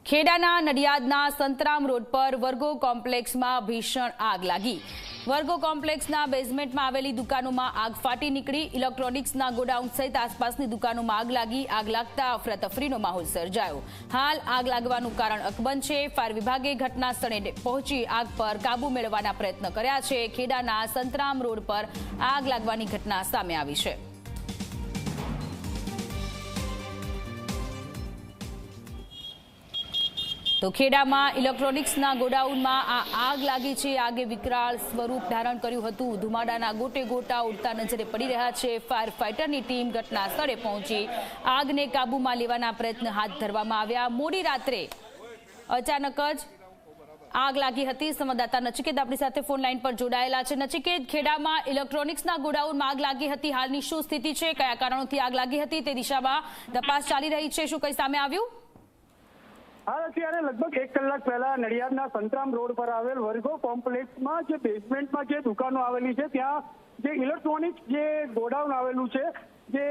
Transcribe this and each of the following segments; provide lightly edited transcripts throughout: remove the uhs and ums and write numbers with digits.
ખેડાના નડિયાદના Santram road પર વર્ગો કોમ્પ્લેક્સમાં ભીષણ આગ લાગી। વર્ગો કોમ્પ્લેક્સના બેઝમેન્ટમાં આવેલી દુકાનોમાં આગ ફાટી નીકળી। ઇલેક્ટ્રોનિક્સના ગોડાઉન સહિત આસપાસની દુકાનોમાં આગ લાગી। આગ લાગતા અફરાતફરીનો માહોલ સર્જાયો। હાલ આગ લાગવાનું કારણ અકબંધ છે। ફાયર વિભાગે ઘટના સ્થળે પહોંચી આગ પર કાબુ મેળવવાના પ્રયત્ન કર્યા છે। ખેડાના સંતરામ રોડ પર આગ લાગવાની ઘટના સામે આવી છે। તો ખેડામાં ઇલેક્ટ્રોનિક્સના ગોડાઉનમાં આ આગ લાગી છે। આગે વિકરાળ સ્વરૂપ ધારણ કર્યું હતું। ધુમાડાના ગોટે ગોટા ઉડતા નજરે પડી રહ્યા છે। ફાયર ફાઇટરની ટીમ ઘટના સ્થળે પહોંચી આગને કાબૂમાં લેવાના પ્રયત્ન હાથ ધરવામાં આવ્યા। મોડી રાત્રે અચાનક જ આગ લાગી હતી। સંવાદદાતા નચિકેત આપણી સાથે ફોન લાઈન પર જોડાયેલા છે। નચિકેત, ખેડામાં ઇલેક્ટ્રોનિક્સના ગોડાઉનમાં આગ લાગી હતી, હાલની શું સ્થિતિ છે? કયા કારણોથી આગ લાગી હતી તે દિશામાં તપાસ ચાલી રહી છે। શું કંઈ સામે આવ્યું? હાલ અત્યારે લગભગ 1 કલાક પહેલા નડિયાદના સંતરામ રોડ પર આવેલ વર્ગો કોમ્પ્લેક્સમાં જે બેઝમેન્ટમાં જે દુકાનો આવેલી છે ત્યાં જે ઇલેક્ટ્રોનિક જે ગોડાઉન આવેલું છે, જે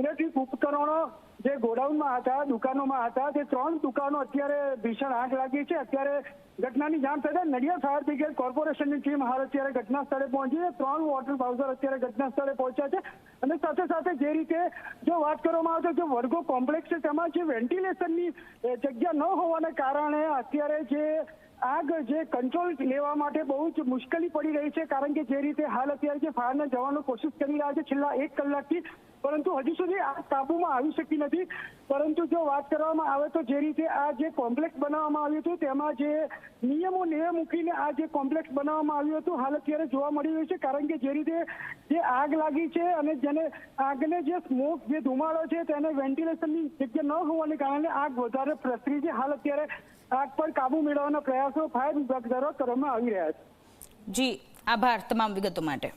ઇલેક્ટ્રિક ઉપકરણો જે ગોડાઉનમાં હતા, દુકાનોમાં હતા, તે 3 દુકાનો અત્યારે ભીષણ આગ લાગી છે। અત્યારે ઘટનાની જાણ થતા નડિયાદ ફાયર બ્રિગેડ કોર્પોરેશનની ટીમ હાલ અત્યારે ઘટના સ્થળે પહોંચી છે। 3 વોટર બાઉઝર અત્યારે ઘટના સ્થળે પહોંચ્યા છે અને સાથે સાથે જે રીતે જો વાત કરવામાં આવે તો જે વર્ગો કોમ્પ્લેક્સ છે તેમાં જે વેન્ટિલેશનની જગ્યા ન હોવાને કારણે અત્યારે જે આગ જે કંટ્રોલ લેવા માટે બહુ જ મુશ્કેલી પડી રહી છે। કારણ કે જે રીતે હાલ અત્યારે જે ફાયરના જવાનો કોશિશ કરી રહ્યા છે છેલ્લા 1 કલાકથી, પરંતુ હજી સુધી આગ કાબુમાં આવી શકી નથી। પરંતુ જો વાત કરવામાં આવે તો જે રીતે આ જે કોમ્પ્લેક્સ બનાવવામાં આવ્યું હતું તેમાં જે નિયમો મૂકીને આ જે કોમ્પ્લેક્સ બનાવવામાં આવ્યું હતું હાલ અત્યારે જોવા મળી રહ્યું છે। કારણ કે જે રીતે જે આગ લાગી છે અને જેને આગને જે સ્મોક જે ધુમાડો છે તેને વેન્ટિલેશનની જગ્યા ન હોવાને કારણે આગ વધારે પ્રસરી છે। હાલ અત્યારે આગ પર કાબુ મેળવવાના પ્રયાસો ફાયર વિભાગ દ્વારા કરવામાં આવી રહ્યા છે। જી, આભાર તમામ વિગતો માટે।